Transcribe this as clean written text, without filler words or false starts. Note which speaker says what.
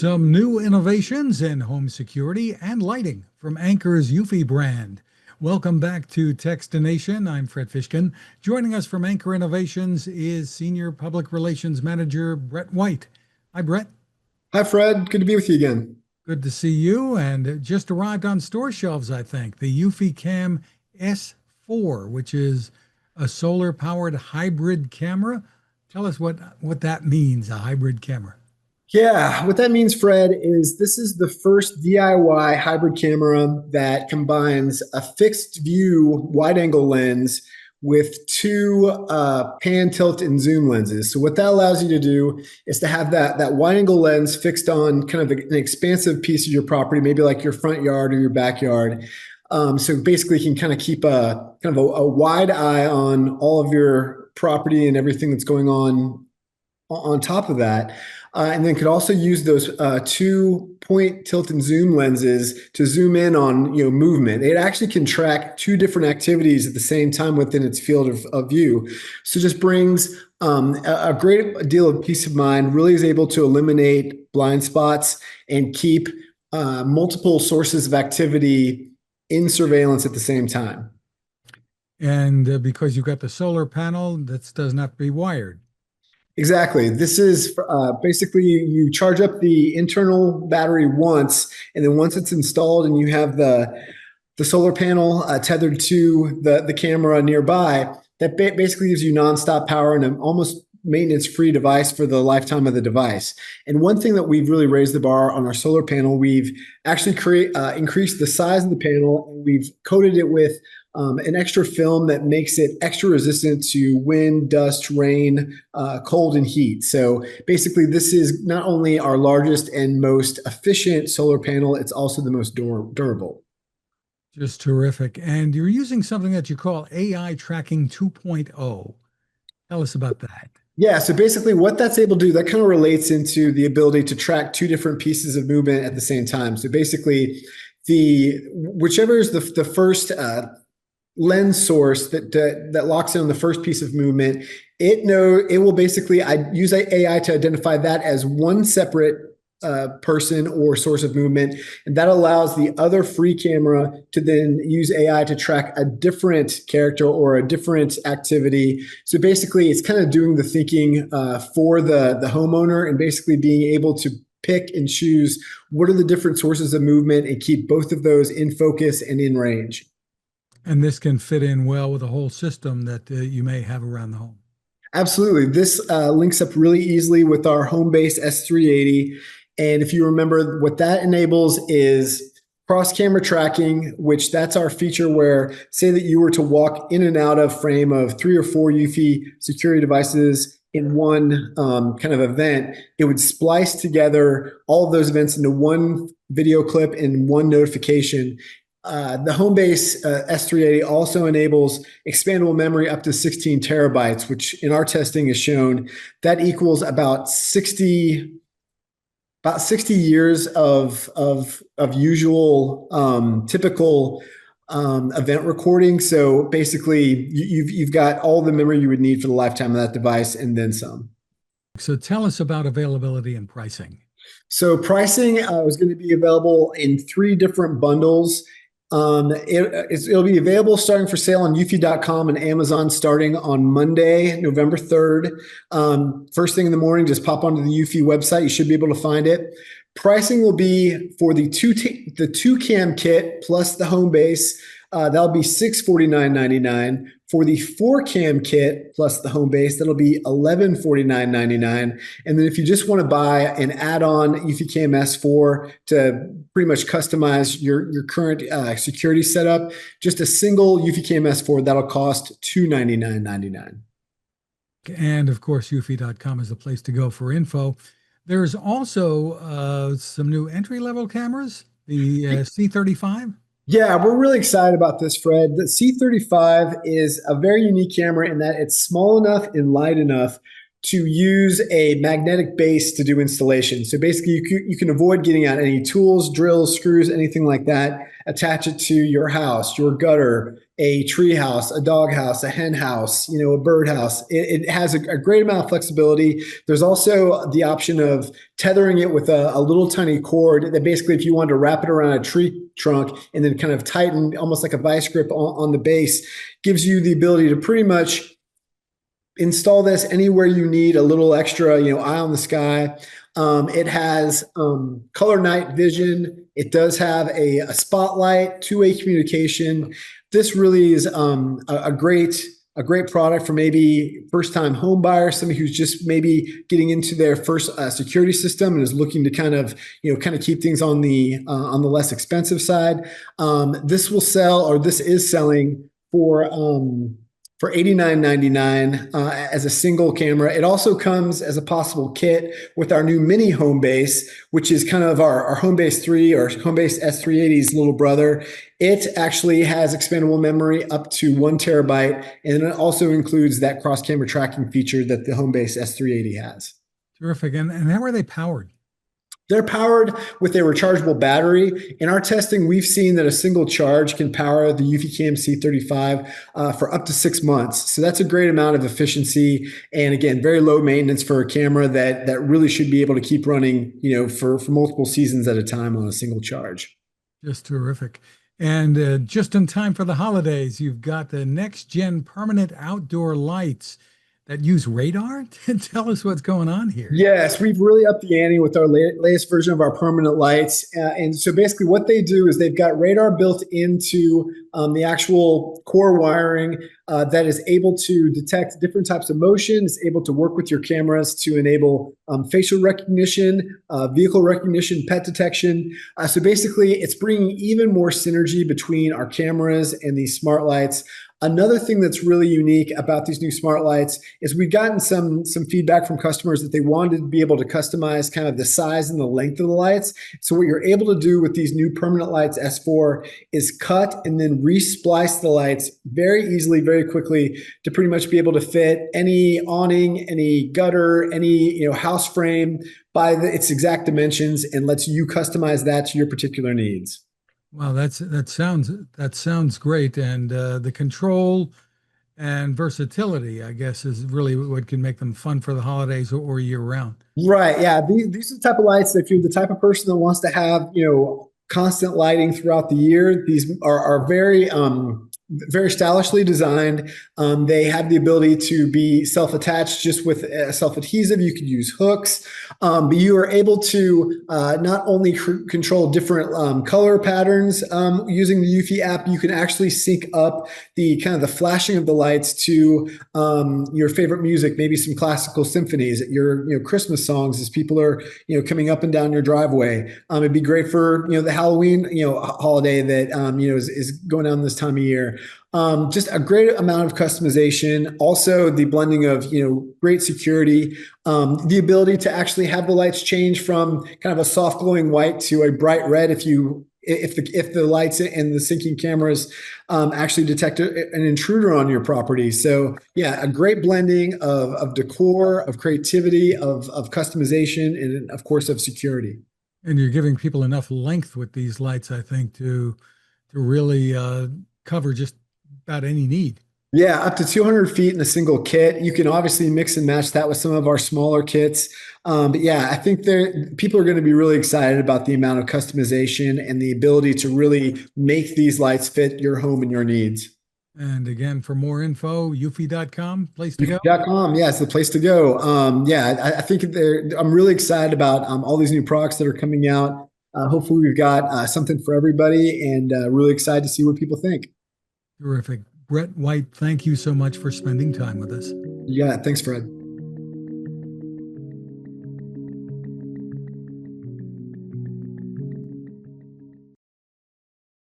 Speaker 1: Some new innovations in home security and lighting from Anker's Eufy brand. Welcome back to Techstination. I'm Fred Fishkin. Joining us from Anker Innovations is Senior Public Relations Manager Brett White. Hi, Brett.
Speaker 2: Hi, Fred. Good to be with you again.
Speaker 1: Good to see you. And it just arrived on store shelves, I think, the eufyCan S4, which is a solar-powered hybrid camera. Tell us what that means, a hybrid camera.
Speaker 2: Yeah, what that means, Fred, is this is the first DIY hybrid camera that combines a fixed view wide angle lens with two pan, tilt, and zoom lenses. So what that allows you to do is to have that wide angle lens fixed on kind of an expansive piece of your property, maybe like your front yard or your backyard. So basically you can kind of keep a wide eye on all of your property and everything that's going on top of that. And then could also use those 2-point tilt and zoom lenses to zoom in on movement. It actually can track two different activities at the same time within its field of view. So just brings a great deal of peace of mind, really is able to eliminate blind spots and keep multiple sources of activity in surveillance at the same time.
Speaker 1: And because you've got the solar panel, that does not be wired.
Speaker 2: Exactly. This is basically you charge up the internal battery once, and then once it's installed and you have the solar panel tethered to the camera nearby, that basically gives you nonstop power and an almost maintenance-free device for the lifetime of the device. And one thing that we've really raised the bar on our solar panel, we've actually increased the size of the panel, and we've coated it with an extra film that makes it extra resistant to wind, dust, rain, cold, and heat. So basically, this is not only our largest and most efficient solar panel, it's also the most durable.
Speaker 1: Just terrific. And you're using something that you call AI Tracking 2.0. Tell us about that.
Speaker 2: Yeah, so basically what that's able to do, that kind of relates into the ability to track two different pieces of movement at the same time. So basically, whichever is the first lens source that locks in on the first piece of movement, it will basically use AI to identify that as one separate person or source of movement, and that allows the other free camera to then use AI to track a different character or a different activity. So basically, it's kind of doing the thinking for the homeowner and basically being able to pick and choose what are the different sources of movement and keep both of those in focus and in range.
Speaker 1: And this can fit in well with a whole system that you may have around the home.
Speaker 2: Absolutely. This links up really easily with our home-based S380. And if you remember, what that enables is cross-camera tracking, which that's our feature where, say that you were to walk in and out of frame of 3 or 4 Eufy security devices in one kind of event, it would splice together all of those events into one video clip and one notification. The home-based S380 also enables expandable memory up to 16 terabytes, which in our testing has shown that equals about 60 years of usual typical event recording. So basically, you've got all the memory you would need for the lifetime of that device and then some.
Speaker 1: So tell us about availability and pricing.
Speaker 2: So pricing is going to be available in 3 different bundles. It'll be available starting for sale on eufy.com and Amazon starting on Monday, November 3rd. First thing in the morning, just pop onto the Eufy website. You should be able to find it. Pricing will be for the two cam kit plus the home base. That'll be $649.99. For the 4-cam kit plus the home base, that'll be $1149.99. And then if you just want to buy an add-on eufyCan S4 to pretty much customize your current security setup, just a single eufyCan S4, that'll cost $299.99.
Speaker 1: And of course, eufy.com is the place to go for info. There's also some new entry-level cameras, the C35.
Speaker 2: Yeah, we're really excited about this, Fred. The C35 is a very unique camera in that it's small enough and light enough to use a magnetic base to do installation. So basically, you can avoid getting out any tools, drills, screws, anything like that. Attach it to your house, your gutter, a tree house, a dog house, a hen house, a bird house. It has a great amount of flexibility. There's also the option of tethering it with a little tiny cord that basically, if you wanted to wrap it around a tree trunk and then kind of tighten almost like a vice grip on the base, gives you the ability to pretty much install this anywhere you need a little extra, eye on the sky. It has color night vision. It does have a spotlight, two-way communication. This really is a great product for maybe first-time home buyer, somebody who's just maybe getting into their first security system and is looking to kind of keep things on the less expensive side. This will sell, or this is selling for $89.99 as a single camera. It also comes as a possible kit with our new mini home base, which is kind of our home base 3 or home base S380's little brother. It actually has expandable memory up to 1 terabyte, and it also includes that cross camera tracking feature that the home base S380 has.
Speaker 1: Terrific. And how are they powered?
Speaker 2: They're powered with a rechargeable battery. In our testing, we've seen that a single charge can power the eufyCan C35 for up to 6 months. So that's a great amount of efficiency. And again, very low maintenance for a camera that really should be able to keep running, for multiple seasons at a time on a single charge.
Speaker 1: Just terrific. And just in time for the holidays, you've got the next gen permanent outdoor lights that use radar. Tell us what's going on here.
Speaker 2: Yes, we've really upped the ante with our latest version of our permanent lights. And so basically what they do is they've got radar built into the actual core wiring that is able to detect different types of motion, is able to work with your cameras to enable facial recognition, vehicle recognition, pet detection. So basically it's bringing even more synergy between our cameras and these smart lights. Another thing that's really unique about these new smart lights is we've gotten some feedback from customers that they wanted to be able to customize kind of the size and the length of the lights. So what you're able to do with these new permanent lights S4 is cut and then re-splice the lights very easily, very quickly to pretty much be able to fit any awning, any gutter, any house frame by its exact dimensions, and lets you customize that to your particular needs.
Speaker 1: Wow, that sounds great, and the control and versatility, I guess, is really what can make them fun for the holidays or year round.
Speaker 2: Right. Yeah. These are the type of lights that if you're the type of person that wants to have constant lighting throughout the year, these are very stylishly designed. They have the ability to be self-attached just with self-adhesive. You could use hooks, but you are able to not only control different color patterns using the Eufy app. You can actually sync up the kind of the flashing of the lights to your favorite music, maybe some classical symphonies, your Christmas songs as people are coming up and down your driveway. It'd be great for the Halloween holiday that is going on this time of year. Just a great amount of customization. Also, the blending of great security, the ability to actually have the lights change from kind of a soft glowing white to a bright red if the lights and the syncing cameras actually detect an intruder on your property. So yeah, a great blending of decor, of creativity, of customization, and of course of security.
Speaker 1: And you're giving people enough length with these lights, I think, to really cover just about any need.
Speaker 2: Yeah, up to 200 feet in a single kit. You can obviously mix and match that with some of our smaller kits. But yeah, I think people are going to be really excited about the amount of customization and the ability to really make these lights fit your home and your needs.
Speaker 1: And again, for more info, eufy.com, place to go.
Speaker 2: Eufy.com, yeah, it's the place to go. I think I'm really excited about all these new products that are coming out. Hopefully we've got something for everybody, and really excited to see what people think.
Speaker 1: Terrific. Brett White, thank you so much for spending time with us.
Speaker 2: Yeah, thanks, Fred.